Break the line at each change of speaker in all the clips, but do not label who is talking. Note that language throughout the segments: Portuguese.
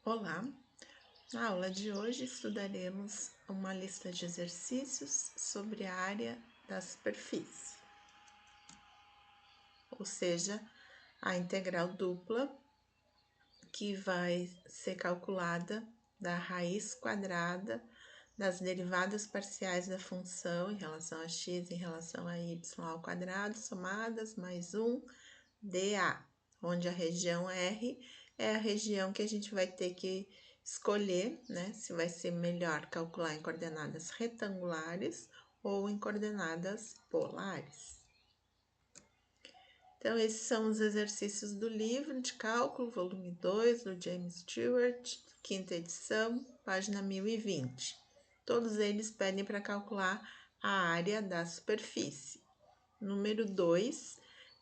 Olá! Na aula de hoje estudaremos uma lista de exercícios sobre a área da superfície, ou seja, a integral dupla que vai ser calculada da raiz quadrada das derivadas parciais da função em relação a x em relação a y ao quadrado somadas mais 1 dA, onde a região R é a região que a gente vai ter que escolher, né, se vai ser melhor calcular em coordenadas retangulares ou em coordenadas polares. Então, esses são os exercícios do livro de cálculo, volume 2, do James Stewart, quinta edição, página 1020. Todos eles pedem para calcular a área da superfície. Número 2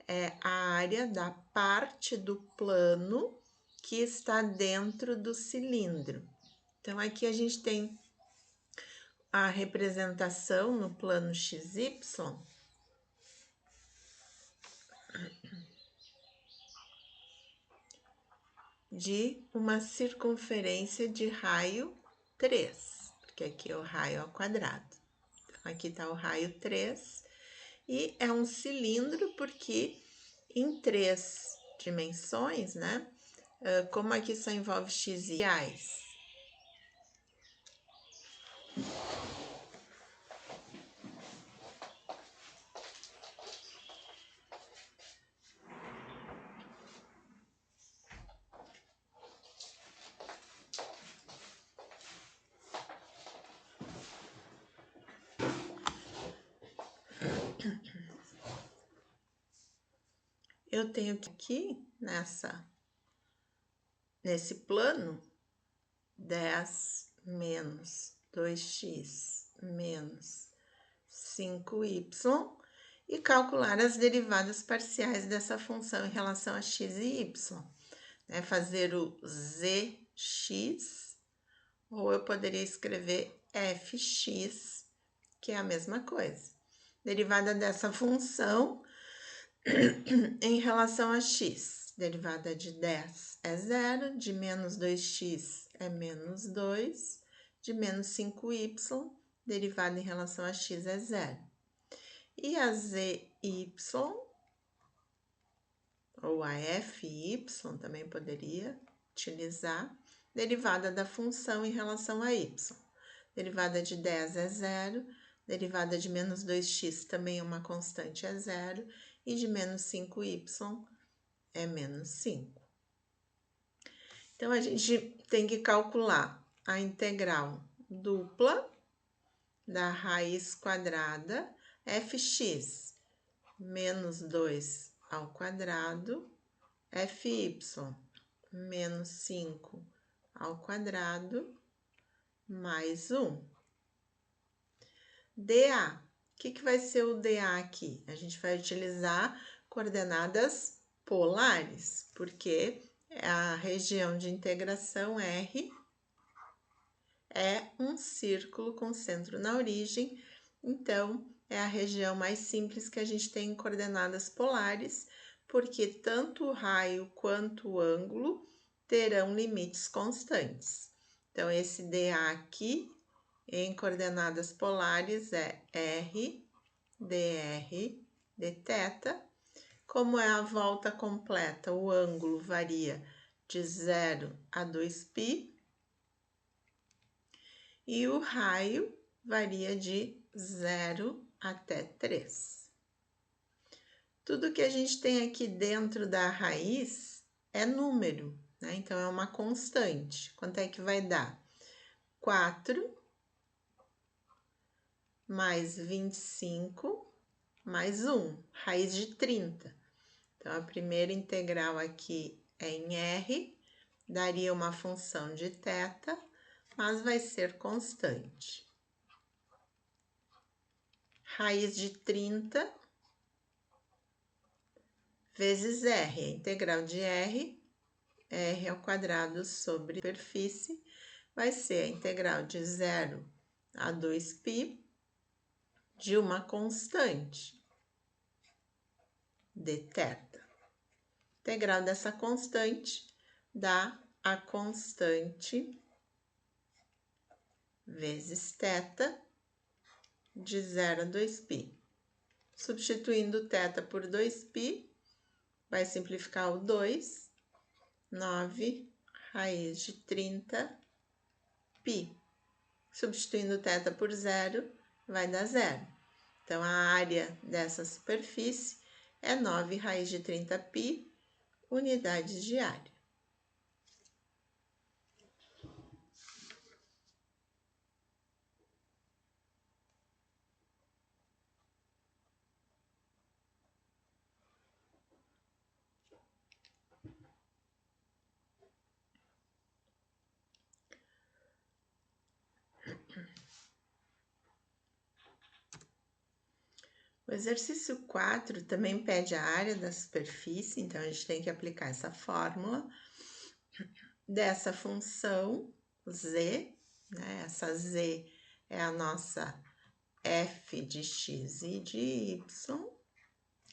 é a área da parte do plano que está dentro do cilindro. Então, aqui a gente tem a representação no plano XY de uma circunferência de raio 3, porque aqui é o raio ao quadrado. Então, aqui está o raio 3 e é um cilindro porque em 3 dimensões, né? Como aqui só envolve x e y, eu tenho que aqui nesse plano 10 menos 2x menos 5y e calcular as derivadas parciais dessa função em relação a x e y. Né? Fazer o zx, ou eu poderia escrever fx, que é a mesma coisa. Derivada dessa função em relação a x. Derivada de 10 é 0, de menos 2x é menos 2, de menos 5y, derivada em relação a x é 0. E a zy, ou a fy, também poderia utilizar, derivada da função em relação a y. Derivada de 10 é 0, derivada de menos 2x também é uma constante, é 0, e de menos 5y é menos 5. Então, a gente tem que calcular a integral dupla da raiz quadrada fx menos 2 ao quadrado, fy menos 5 ao quadrado, mais 1. dA. O que vai ser o dA aqui? A gente vai utilizar coordenadas polares, porque a região de integração R é um círculo com centro na origem, então é a região mais simples que a gente tem em coordenadas polares, porque tanto o raio quanto o ângulo terão limites constantes. Então, esse dA aqui em coordenadas polares é R dr dθ. Como é a volta completa, o ângulo varia de 0 a 2π e o raio varia de 0 até 3. Tudo que a gente tem aqui dentro da raiz é número, né? Então, é uma constante. Quanto é que vai dar? 4 mais 25 mais 1, raiz de 30. Então, a primeira integral aqui é em R, daria uma função de θ, mas vai ser constante. Raiz de 30 vezes R, a integral de R ao quadrado sobre superfície, vai ser a integral de 0 a 2π de uma constante, dθ. Integral dessa constante dá a constante vezes θ de 0 a 2π. Substituindo θ por 2π, vai simplificar o 2, 9 raiz de 30π. Substituindo θ por 0, vai dar 0. Então, a área dessa superfície é 9 raiz de 30π, unidades de área. O exercício 4 também pede a área da superfície, então a gente tem que aplicar essa fórmula dessa função z, né? Essa z é a nossa f de x e de y,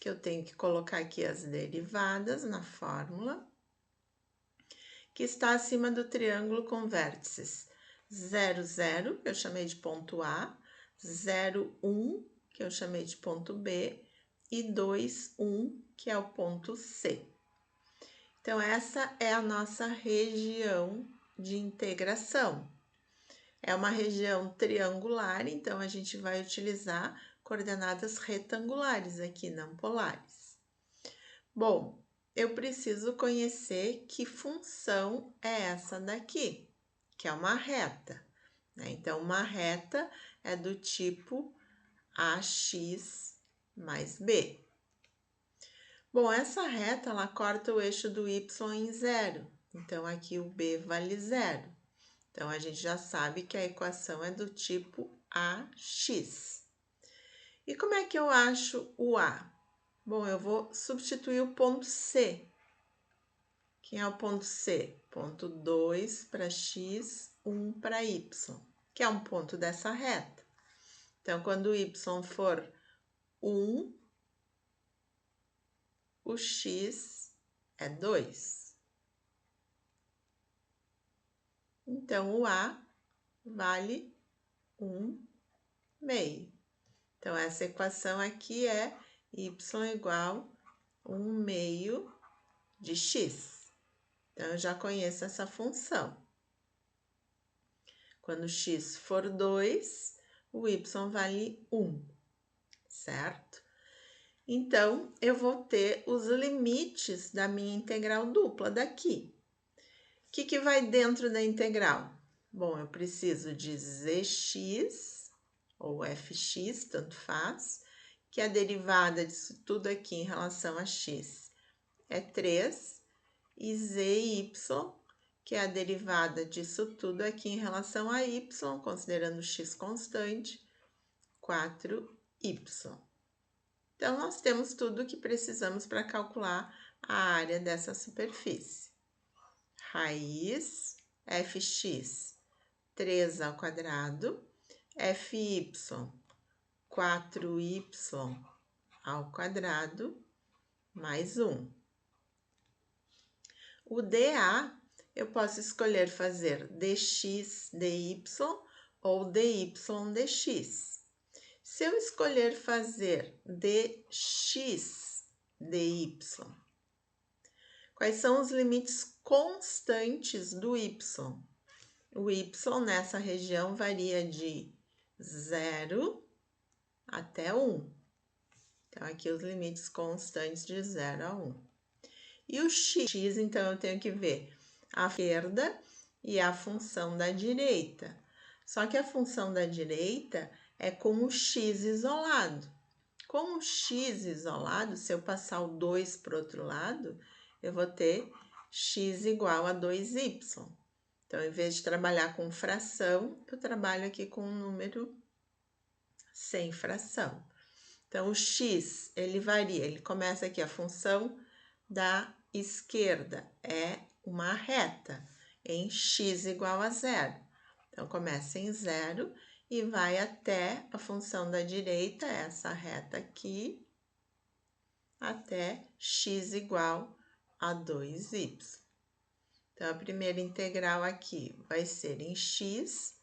que eu tenho que colocar aqui as derivadas na fórmula, que está acima do triângulo com vértices 0, 0, que eu chamei de ponto A, 0, 1, que eu chamei de ponto B, e 2, 1, que é o ponto C. Então, essa é a nossa região de integração. É uma região triangular, então a gente vai utilizar coordenadas retangulares aqui, não polares. Bom, eu preciso conhecer que função é essa daqui, que é uma reta, né? Então, uma reta é do tipo AX mais B. Bom, essa reta, ela corta o eixo do Y em 0. Então, aqui o B vale 0. Então, a gente já sabe que a equação é do tipo AX. E como é que eu acho o A? Bom, eu vou substituir o ponto C. Quem é o ponto C? Ponto 2 para X, 1 para Y, que é um ponto dessa reta. Então, quando o Y for 1, o X é 2. Então, o A vale 1 meio. Então, essa equação aqui é y igual 1 meio de x. Então, eu já conheço essa função. Quando x for 2, o y vale 1, certo? Então, eu vou ter os limites da minha integral dupla daqui. O que vai dentro da integral? Bom, eu preciso de zx ou fx, tanto faz, que a derivada disso tudo aqui em relação a x é 3, e zy, que é a derivada disso tudo aqui em relação a y, considerando x constante, 4y. Então, nós temos tudo o que precisamos para calcular a área dessa superfície. Raiz fx, 3 ao quadrado, fy, 4y ao quadrado, mais 1. O dA, eu posso escolher fazer dx, dy ou dy, dx. Se eu escolher fazer dx, dy, quais são os limites constantes do y? O y nessa região varia de 0 até 1. Então, aqui os limites constantes de 0 a 1. E o x, então, eu tenho que ver a esquerda e a função da direita. Só que a função da direita é com o x isolado. Com o x isolado, se eu passar o 2 para o outro lado, eu vou ter x igual a 2y. Então, em vez de trabalhar com fração, eu trabalho aqui com um número sem fração. Então, o x, ele varia, ele começa aqui, a função da esquerda é uma reta em x igual a 0. Então, começa em 0 e vai até a função da direita, essa reta aqui, até x igual a 2y. Então, a primeira integral aqui vai ser em x,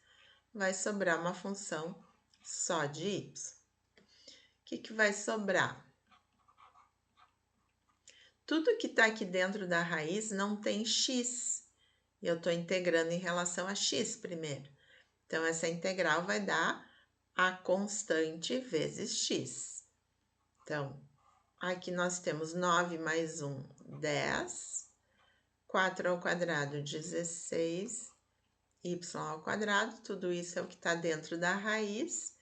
vai sobrar uma função só de y. O que vai sobrar? Tudo que está aqui dentro da raiz não tem x. Eu estou integrando em relação a x primeiro. Então, essa integral vai dar a constante vezes x. Então, aqui nós temos 9 mais 1, 10. 4 ao quadrado, 16. Y ao quadrado, tudo isso é o que está dentro da raiz,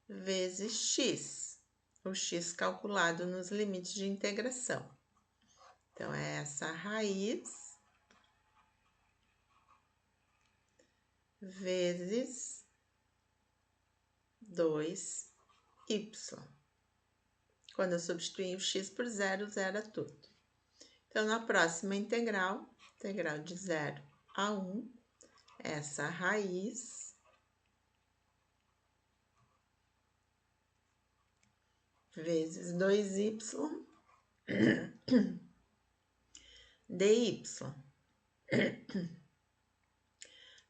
vezes x. O x calculado nos limites de integração. Então, é essa raiz vezes 2y. Quando eu substituir o x por zero, zera tudo. Então, na próxima integral de 0 a 1, essa raiz vezes 2y dy.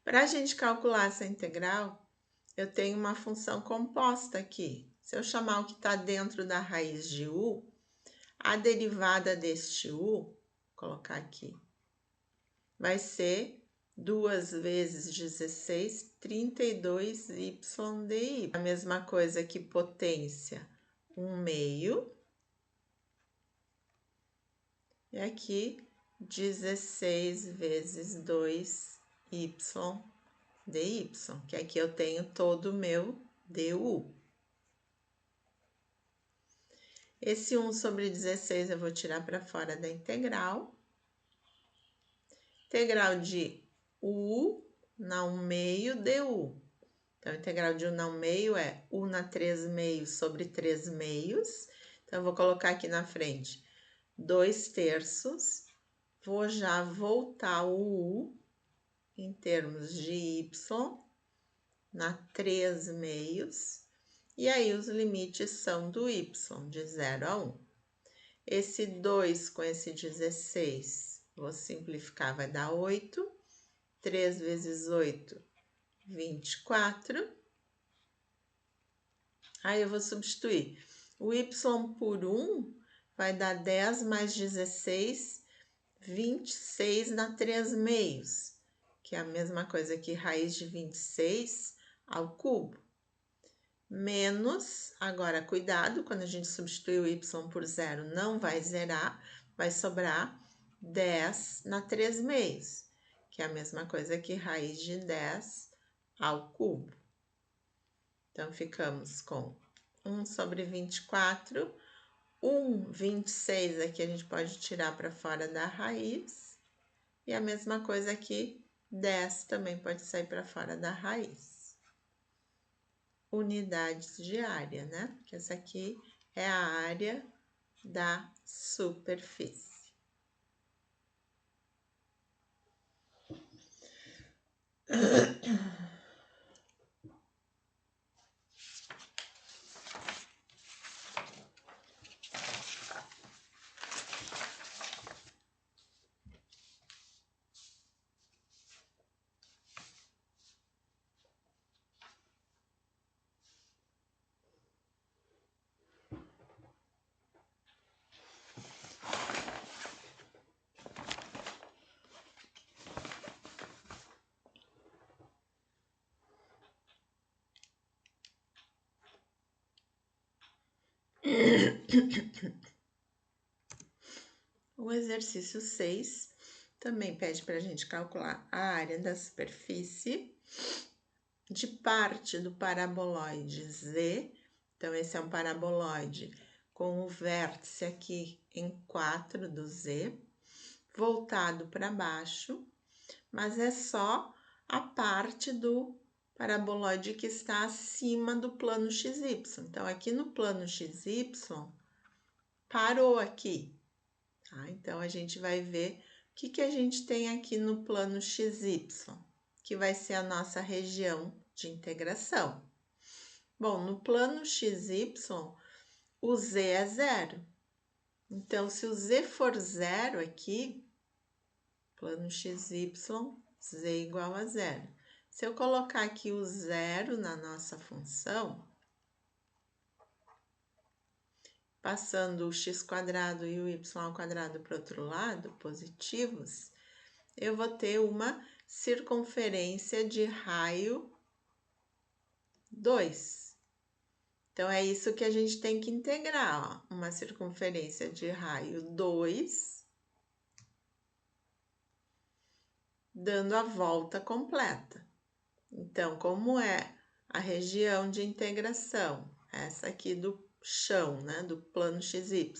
Para a gente calcular essa integral, eu tenho uma função composta aqui. Se eu chamar o que está dentro da raiz de u, a derivada deste u, vou colocar aqui, vai ser 2 vezes 16, 32y dy. A mesma coisa que potência, 1/2. E aqui, 16 vezes 2y dy, que aqui eu tenho todo o meu du. Esse 1 sobre 16 eu vou tirar para fora da integral. Integral de u na 1/2 du. Então, a integral de u na 1/2 é u na 3/2 sobre 3/2. Então, eu vou colocar aqui na frente 2/3. Vou já voltar o u em termos de y na 3/2. E aí, os limites são do y, de 0 a 1. Esse 2 com esse 16, vou simplificar, vai dar 8. 3 vezes 8, 24. Aí, eu vou substituir. O y por 1 vai dar 10 mais 16, 26 na 3/2, que é a mesma coisa que raiz de 26 ao cubo. Menos, agora cuidado, quando a gente substituir o y por 0, não vai zerar, vai sobrar 10 na 3/2, que é a mesma coisa que raiz de 10 ao cubo. Então, ficamos com 1 sobre 24, 26 aqui a gente pode tirar para fora da raiz, e a mesma coisa aqui, 10 também pode sair para fora da raiz. Unidades de área, né? Que essa aqui é a área da superfície. O exercício 6 também pede para a gente calcular a área da superfície de parte do paraboloide Z. Então, esse é um paraboloide com o vértice aqui em 4 do Z, voltado para baixo, mas é só a parte do paraboloide que está acima do plano XY. Então, aqui no plano XY, parou aqui. Tá? Então, a gente vai ver o que a gente tem aqui no plano XY, que vai ser a nossa região de integração. Bom, no plano XY, o Z é 0. Então, se o Z for 0 aqui, plano XY, z igual a zero. Se eu colocar aqui o zero na nossa função, passando o x² e o y² para o outro lado, positivos, eu vou ter uma circunferência de raio 2. Então, é isso que a gente tem que integrar, ó, uma circunferência de raio 2, dando a volta completa. Então, como é a região de integração, essa aqui do chão, né, do plano XY,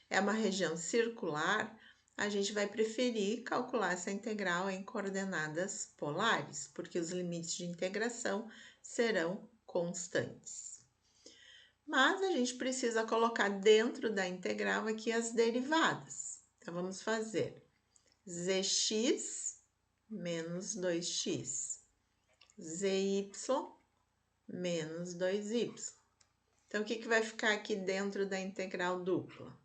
é uma região circular, a gente vai preferir calcular essa integral em coordenadas polares, porque os limites de integração serão constantes. Mas a gente precisa colocar dentro da integral aqui as derivadas. Então, vamos fazer zx menos 2x, zy menos 2y. Então, o que vai ficar aqui dentro da integral dupla?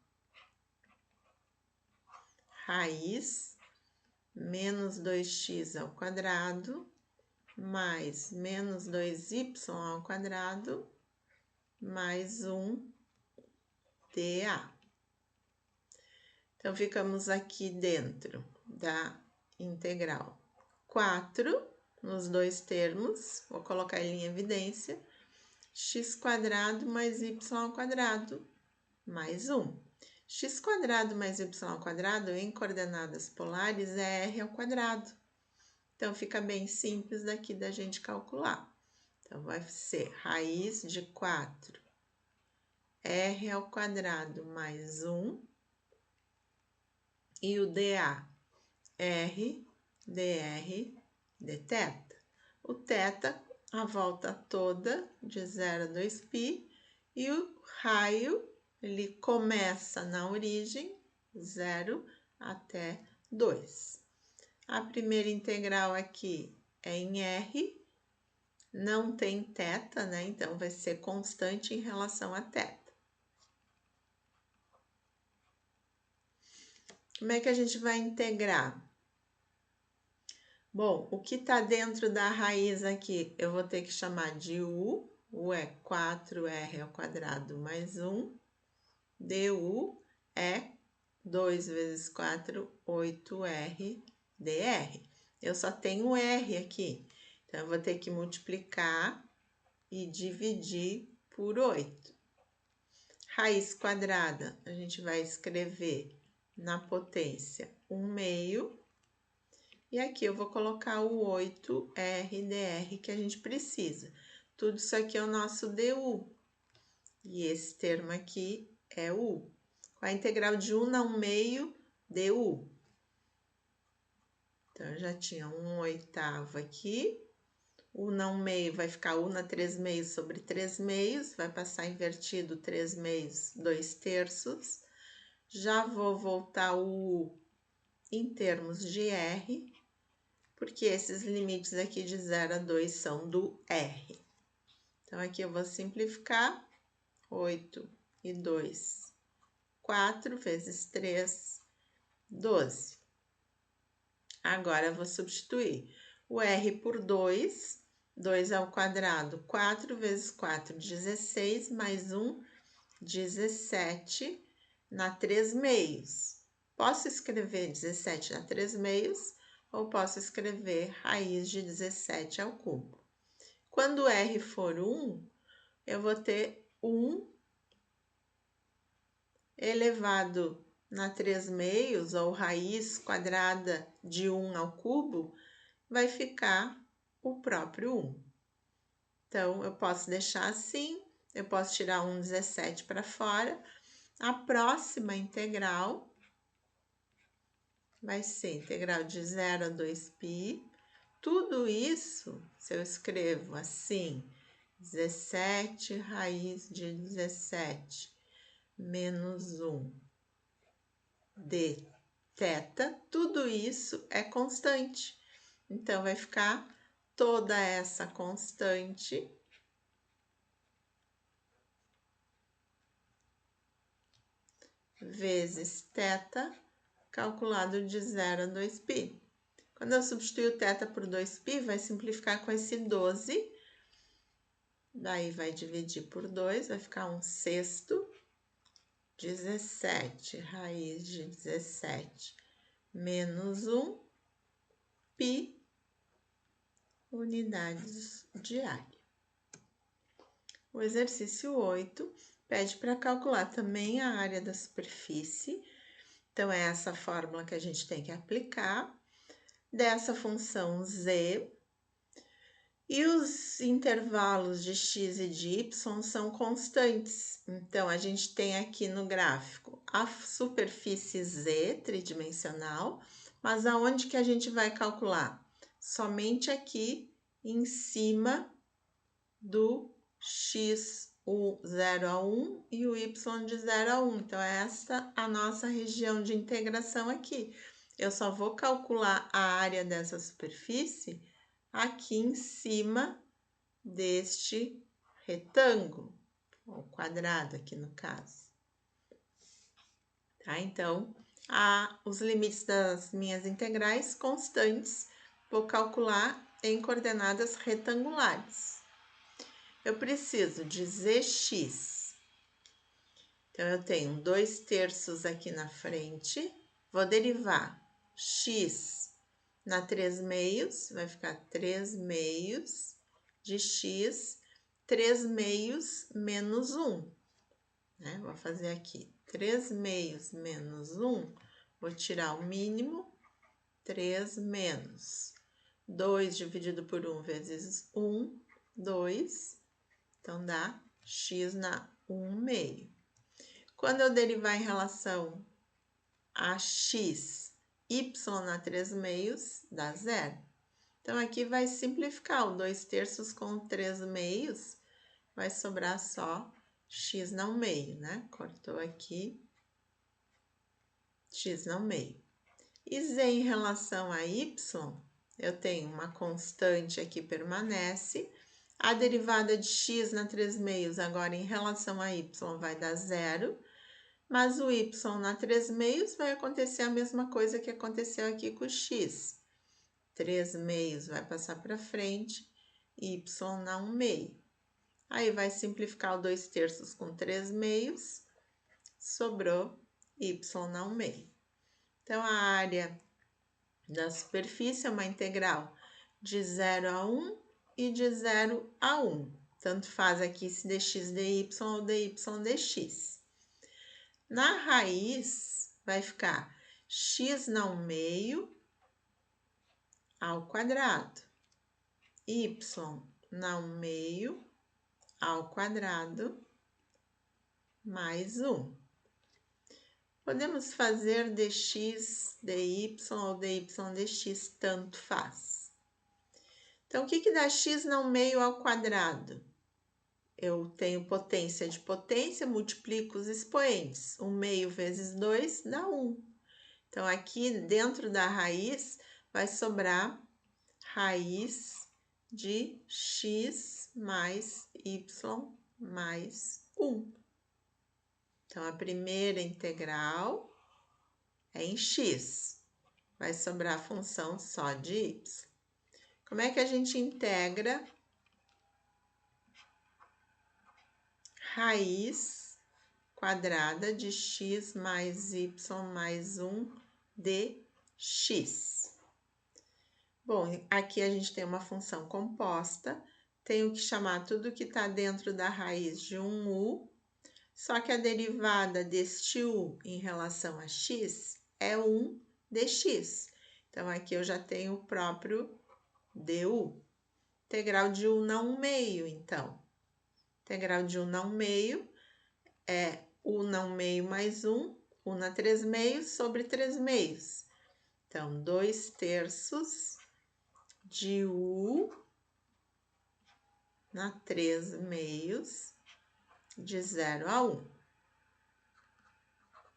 Raiz menos 2x ao quadrado mais menos 2y ao quadrado mais 1dA. Então, ficamos aqui dentro da integral 4, nos dois termos, vou colocar ele em evidência, x² mais y² mais 1. x² mais y² em coordenadas polares é r². Então, fica bem simples daqui da gente calcular. Então, vai ser raiz de 4, r² mais 1, e o dA, r dr dθ. O θ, a volta toda de 0 a 2π, e o raio, ele começa na origem, 0 até 2. A primeira integral aqui é em r, não tem θ, né? Então, vai ser constante em relação a θ. Como é que a gente vai integrar? Bom, o que está dentro da raiz aqui, eu vou ter que chamar de u. U é 4r² mais 1. du é 2 vezes 4, 8r dr. Eu só tenho r aqui, então eu vou ter que multiplicar e dividir por 8. Raiz quadrada, a gente vai escrever na potência 1/2. E aqui eu vou colocar o 8r dr que a gente precisa. Tudo isso aqui é o nosso du. E esse termo aqui é u. Com a integral de 1 na 1/2 du. Então, eu já tinha 1/8 aqui. U na 1/2 vai ficar u na 3/2 sobre 3/2. Vai passar invertido 3/2, 2/3. Já vou voltar o u em termos de r, porque esses limites aqui de 0 a 2 são do r. Então, aqui eu vou simplificar. 8 e 2, 4 vezes 3, 12. Agora, eu vou substituir o r por 2, 2 ao quadrado, 4 vezes 4, 16, mais 1, 17 na 3/2. Posso escrever 17 na 3/2 ou posso escrever raiz de 17 ao cubo. Quando r for 1, eu vou ter 1 elevado na 3/2, ou raiz quadrada de 1 ao cubo, vai ficar o próprio 1. Então, eu posso deixar assim, eu posso tirar 1/17 para fora. A próxima integral vai ser integral de 0 a 2π. Tudo isso, se eu escrevo assim, 17 raiz de 17 menos 1 dθ, tudo isso é constante. Então, vai ficar toda essa constante vezes θ calculado de 0 a 2π. Quando eu substituir o θ por 2π, vai simplificar com esse 12. Daí vai dividir por 2, vai ficar 1/6. 17 raiz de 17 menos 1 π unidades de área. O exercício 8 pede para calcular também a área da superfície. Então, é essa fórmula que a gente tem que aplicar dessa função z. E os intervalos de x e de y são constantes. Então, a gente tem aqui no gráfico a superfície z tridimensional, mas aonde que a gente vai calcular? Somente aqui em cima do x, o 0 a 1 e o y de 0 a 1. Então, é essa a nossa região de integração aqui. Eu só vou calcular a área dessa superfície aqui em cima deste retângulo, ou quadrado aqui no caso. Tá? Então, os limites das minhas integrais constantes, vou calcular em coordenadas retangulares. Eu preciso de zx. Então, eu tenho 2/3 aqui na frente, vou derivar x na 3/2, vai ficar 3/2 de x, 3/2 menos 1. Né? Vou fazer aqui 3/2 menos 1, vou tirar o mínimo, 3 menos 2 dividido por 1 vezes 1, 2, então dá x na 1/2. Quando eu derivar em relação a x, y na 3/2 dá 0. Então, aqui vai simplificar o 2/3 com 3/2, vai sobrar só x na 1/2, né? Cortou aqui, x na 1/2. E z em relação a y, eu tenho uma constante aqui, permanece. A derivada de x na 3/2 agora em relação a y vai dar 0. Mas o y na 3/2 vai acontecer a mesma coisa que aconteceu aqui com o x. 3/2 vai passar para frente, y na 1/2. Aí vai simplificar o 2/3 com 3/2, sobrou y na 1/2. Então, a área da superfície é uma integral de 0 a 1 e de 0 a 1. Tanto faz aqui se dx dy ou dy dx. Na raiz, vai ficar x na 1/2 ao quadrado, y na 1/2 ao quadrado, mais 1. Podemos fazer dx dy ou dy dx, tanto faz. Então, o que dá x na 1/2 ao quadrado? Eu tenho potência de potência, multiplico os expoentes. 1/2 vezes 2 dá 1. Então, aqui dentro da raiz vai sobrar raiz de x mais y mais 1. Então, a primeira integral é em x. Vai sobrar a função só de y. Como é que a gente integra raiz quadrada de x mais y mais 1 dx? Bom, aqui a gente tem uma função composta, tenho que chamar tudo que está dentro da raiz de 1u, só que a derivada deste u em relação a x é 1 dx. Então, aqui eu já tenho o próprio du. Integral de u na 1/2, então. Integral de u na 1/2 é u na 1/2 mais 1, u na 3/2 sobre 3/2. Então, 2/3 de u na 3/2 de 0 a 1.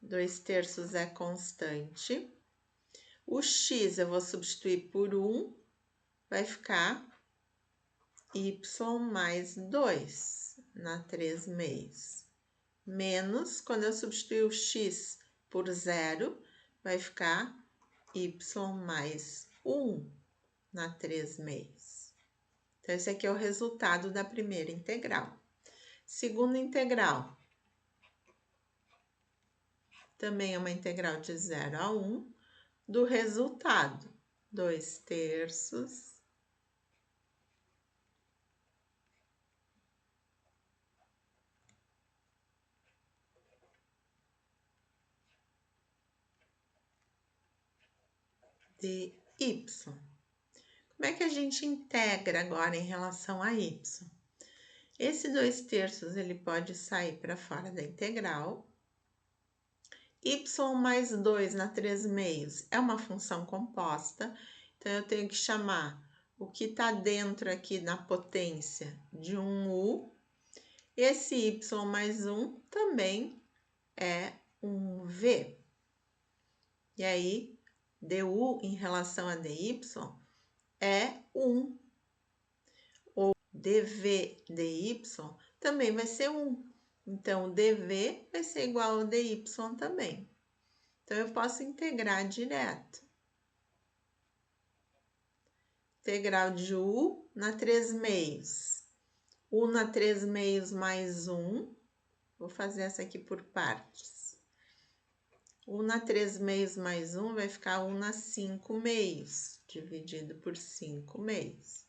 2/3 é constante. O x eu vou substituir por 1, vai ficar y mais 2 na 3/2. Menos, quando eu substituir o x por 0, vai ficar y mais 1 na 3/2. Então, esse aqui é o resultado da primeira integral. Segunda integral. Também é uma integral de 0 a 1 do resultado. 2/3 de y. Como é que a gente integra agora em relação a y? Esse 2/3 ele pode sair para fora da integral. Y mais 2 na 3/2 é uma função composta, então eu tenho que chamar o que está dentro aqui na potência de um u. Esse y mais 1 também é um v. E aí, du em relação a dy é 1. Ou dv dy também vai ser 1. Então, o dv vai ser igual ao dy também. Então, eu posso integrar direto. Integral de u na 3/2. U na 3/2 mais 1. Vou fazer essa aqui por partes. U na 3/2 mais 1 vai ficar U na 5/2, dividido por 5/2.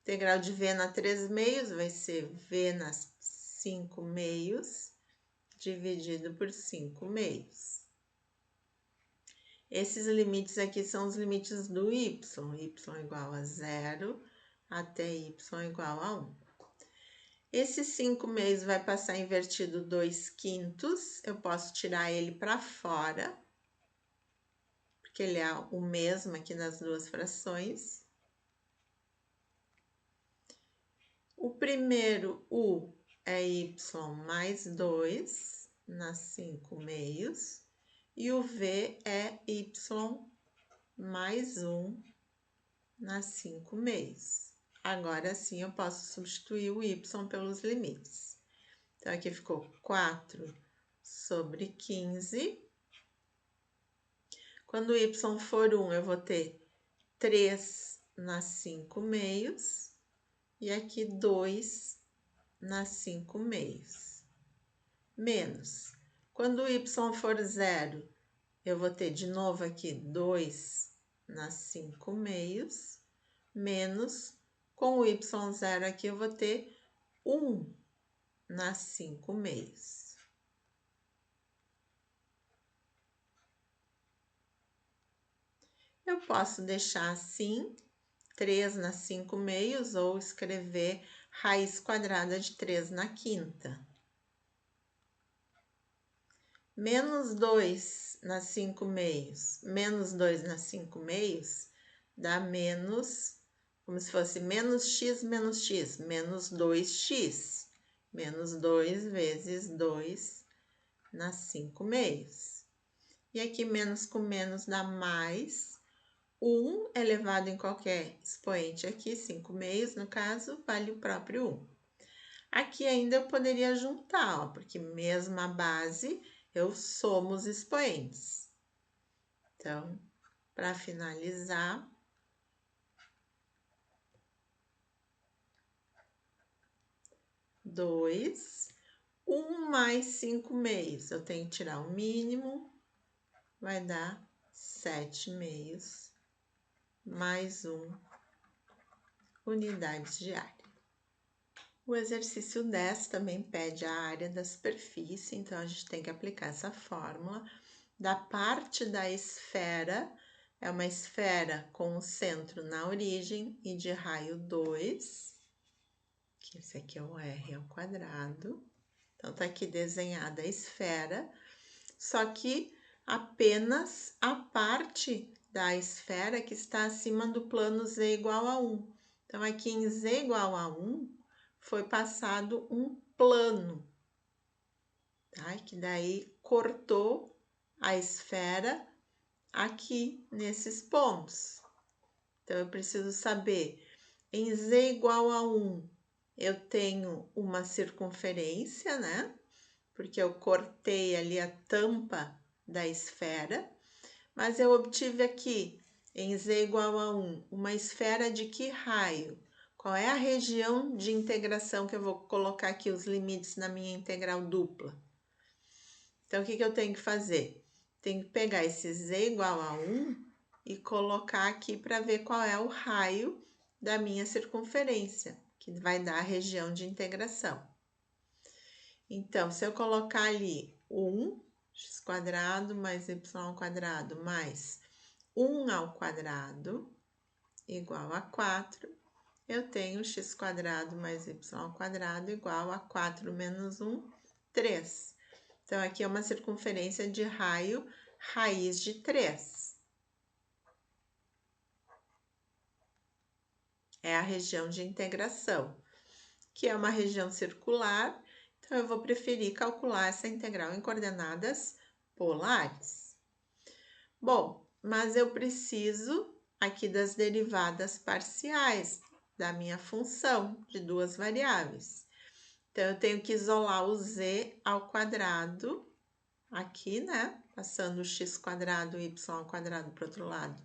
Integral de V na 3/2 vai ser V na 5/2, dividido por 5/2. Esses limites aqui são os limites do y igual a 0 até y igual a 1. Esse 5/2 vai passar invertido 2/5, eu posso tirar ele para fora, porque ele é o mesmo aqui nas duas frações. O primeiro u é y mais 2 na 5/2 e o v é y mais 1 na 5/2. Agora sim eu posso substituir o y pelos limites. Então, aqui ficou 4/15. Quando o y for 1, eu vou ter 3 na 5/2 e aqui 2 na 5/2. Menos. Quando o y for 0, eu vou ter de novo aqui 2 na 5/2, menos, com o y0 aqui, eu vou ter 1 na 5/2. Eu posso deixar assim, 3 na 5/2, ou escrever raiz quadrada de 3 na quinta. Menos 2 na 5/2, menos 2 na 5/2, dá menos, como se fosse menos x, menos 2x. Menos 2 vezes 2 na 5/2. E aqui, menos com menos dá mais. 1 elevado em qualquer expoente aqui, 5/2 no caso, vale o próprio 1. Aqui ainda eu poderia juntar, ó, porque mesmo a base, eu somo os expoentes. Então, para finalizar, dois, 1 mais 5/2, eu tenho que tirar o mínimo, vai dar 7/2 mais 1 unidades de área. O exercício 10 também pede a área da superfície, então a gente tem que aplicar essa fórmula. Da parte da esfera, é uma esfera com o centro na origem e de raio 2, que esse aqui é o r ao quadrado. Então, tá aqui desenhada a esfera, só que apenas a parte da esfera que está acima do plano z igual a 1. Então, aqui em z igual a 1, foi passado um plano, tá? Que daí cortou a esfera aqui nesses pontos. Então, eu preciso saber, em z igual a 1, eu tenho uma circunferência, né? Porque eu cortei ali a tampa da esfera. Mas eu obtive aqui, em z igual a 1, uma esfera de que raio? Qual é a região de integração que eu vou colocar aqui os limites na minha integral dupla? Então, o que eu tenho que fazer? Tenho que pegar esse z igual a 1 e colocar aqui para ver qual é o raio da minha circunferência, que vai dar a região de integração. Então, se eu colocar ali 1, x² mais y² mais 1 ao quadrado igual a 4, eu tenho x² mais y² igual a 4 menos 1, 3. Então, aqui é uma circunferência de raio raiz de 3. É a região de integração, que é uma região circular. Então, eu vou preferir calcular essa integral em coordenadas polares. Bom, mas eu preciso aqui das derivadas parciais da minha função de duas variáveis. Então, eu tenho que isolar o z ao quadrado aqui, né? Passando o x² e y ao quadrado para o outro lado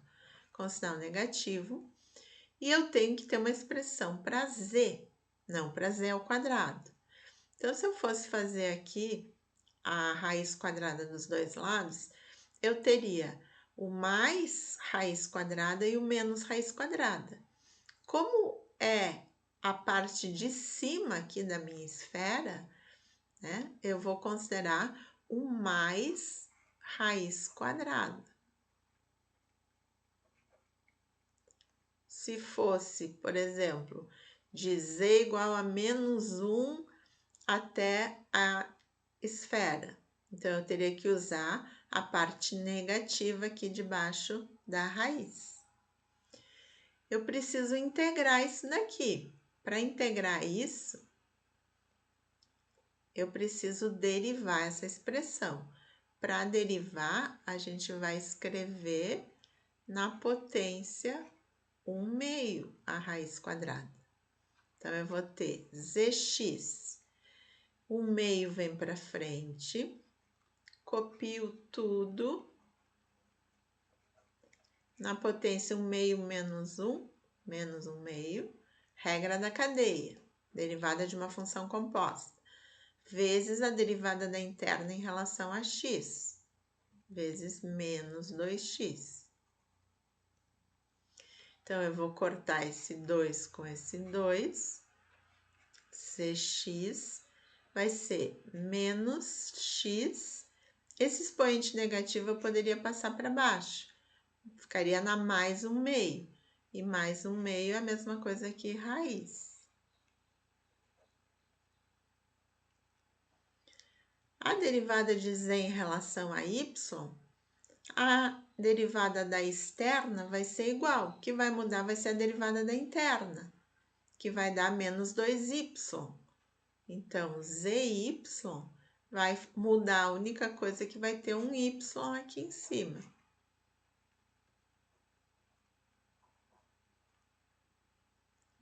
com sinal negativo. E eu tenho que ter uma expressão para z, não para z ao quadrado. Então, se eu fosse fazer aqui a raiz quadrada dos dois lados, eu teria o mais raiz quadrada e o menos raiz quadrada. Como é a parte de cima aqui da minha esfera, né, eu vou considerar o mais raiz quadrada. Se fosse, por exemplo, de z igual a menos 1 até a esfera, então eu teria que usar a parte negativa aqui debaixo da raiz. Eu preciso integrar isso daqui. Para integrar isso, eu preciso derivar essa expressão. Para derivar, a gente vai escrever na potência 1/2 a raiz quadrada. Então, eu vou ter zx, 1/2 vem para frente, copio tudo. Na potência 1/2 menos 1, menos 1/2, regra da cadeia, derivada de uma função composta, vezes a derivada da interna em relação a x, vezes menos 2x. Então, eu vou cortar esse 2 com esse 2, cx vai ser menos x. Esse expoente negativo eu poderia passar para baixo, ficaria na mais 1/2. E mais 1/2 é a mesma coisa que raiz. A derivada de z em relação a y, a derivada da externa vai ser igual. O que vai mudar vai ser a derivada da interna, que vai dar menos 2y. Então, zy vai mudar, a única coisa que vai ter um y aqui em cima.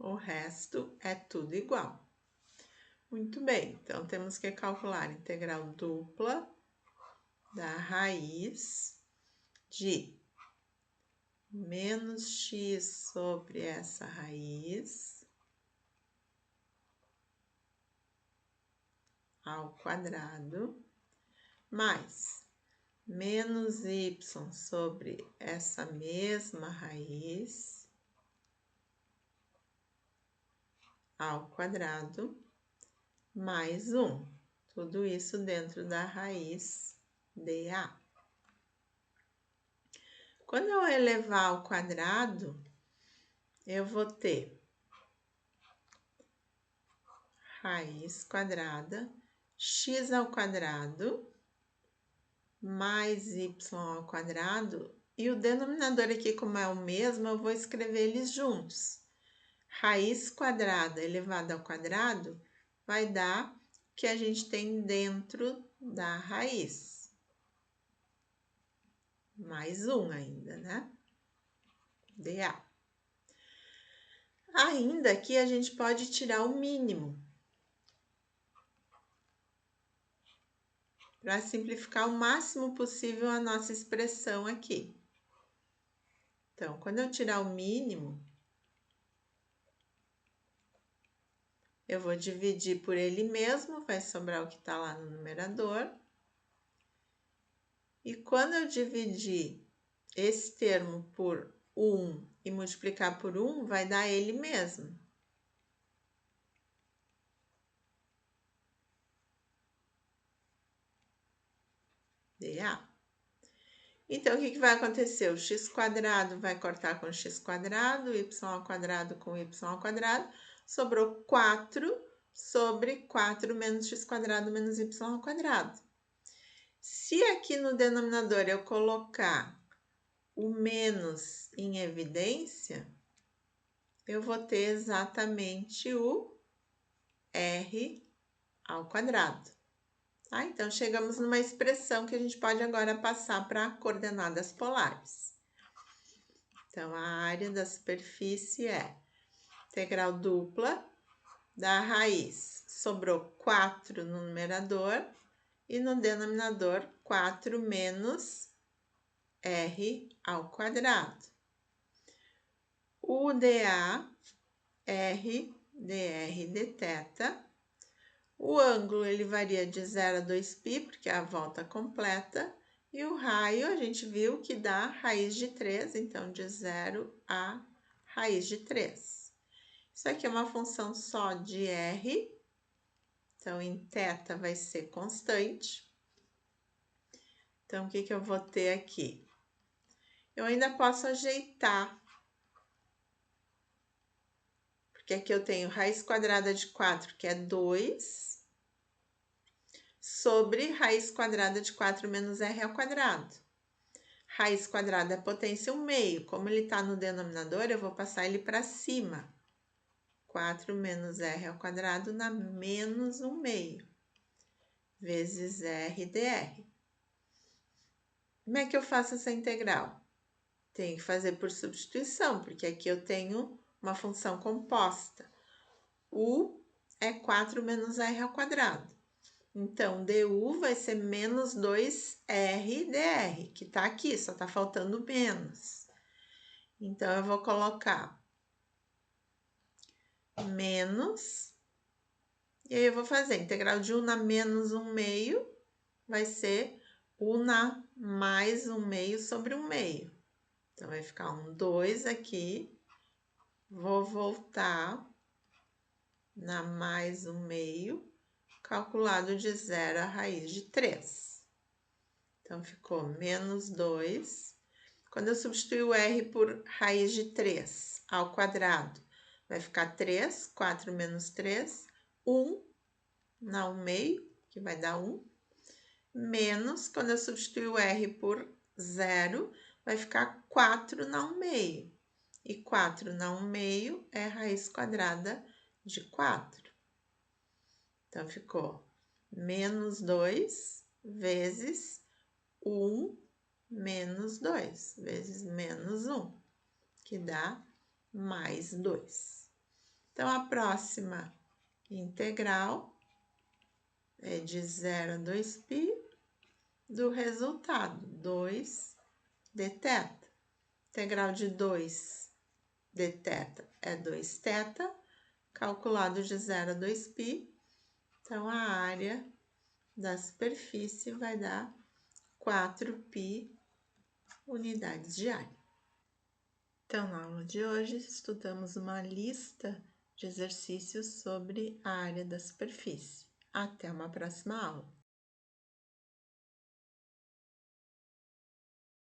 O resto é tudo igual. Muito bem, então temos que calcular a integral dupla da raiz de menos x sobre essa raiz ao quadrado, mais menos y sobre essa mesma raiz ao quadrado, mais 1. Tudo isso dentro da raiz dA. Quando eu elevar ao quadrado, eu vou ter raiz quadrada, x ao quadrado, mais y ao quadrado, e o denominador aqui, como é o mesmo, eu vou escrever eles juntos. Raiz quadrada elevada ao quadrado vai dar o que a gente tem dentro da raiz. Mais 1 ainda, né? dA. Ainda aqui a gente pode tirar o mínimo, para simplificar o máximo possível a nossa expressão aqui. Então, quando eu tirar o mínimo, eu vou dividir por ele mesmo, vai sobrar o que está lá no numerador. E quando eu dividir esse termo por 1 e multiplicar por 1, vai dar ele mesmo. dA. Então, o que vai acontecer? O x² vai cortar com x², o y² com y², sobrou 4 sobre 4 menos x² menos y². Se aqui no denominador eu colocar o menos em evidência, eu vou ter exatamente o r². Tá? Então, chegamos numa expressão que a gente pode agora passar para coordenadas polares. Então, a área da superfície é integral dupla da raiz. Sobrou 4 no numerador e no denominador 4 menos r². O dA, r dr dθ. O ângulo ele varia de 0 a 2π, porque é a volta completa. E o raio a gente viu que dá raiz de 3, então de 0 a raiz de 3. Isso aqui é uma função só de r, então em θ vai ser constante. Então, o que eu vou ter aqui? Eu ainda posso ajeitar, porque aqui eu tenho raiz quadrada de 4, que é 2, sobre raiz quadrada de 4 menos r². Raiz quadrada é potência 1/2. Como ele está no denominador, eu vou passar ele para cima. 4 menos r² na menos 1/2, vezes r dr. Como é que eu faço essa integral? Tenho que fazer por substituição, porque aqui eu tenho uma função composta. U é 4 menos r². Então, du vai ser menos 2r dr, que está aqui, só está faltando menos. Então, eu vou colocar menos, e aí eu vou fazer integral de 1 na menos 1/2, vai ser 1 na mais 1/2 sobre 1/2. Então, vai ficar um 2 aqui, vou voltar na mais 1/2, calculado de 0 a raiz de 3. Então, ficou menos 2. Quando eu substituir o r por raiz de 3 ao quadrado, vai ficar 3, 4 menos 3, 1 na 1/2, que vai dar 1, menos, quando eu substituir o r por 0, vai ficar 4 na 1/2. E 4 na 1/2 é raiz quadrada de 4. Então, ficou menos 2 vezes 1 menos 2, vezes menos 1, que dá mais 2. Então, a próxima integral é de 0 a 2π do resultado, 2 dθ. Integral de 2 dθ é 2θ, calculado de 0 a 2π. Então, a área da superfície vai dar 4π unidades de área. Então, na aula de hoje, estudamos uma lista de exercícios sobre a área da superfície. Até uma próxima aula.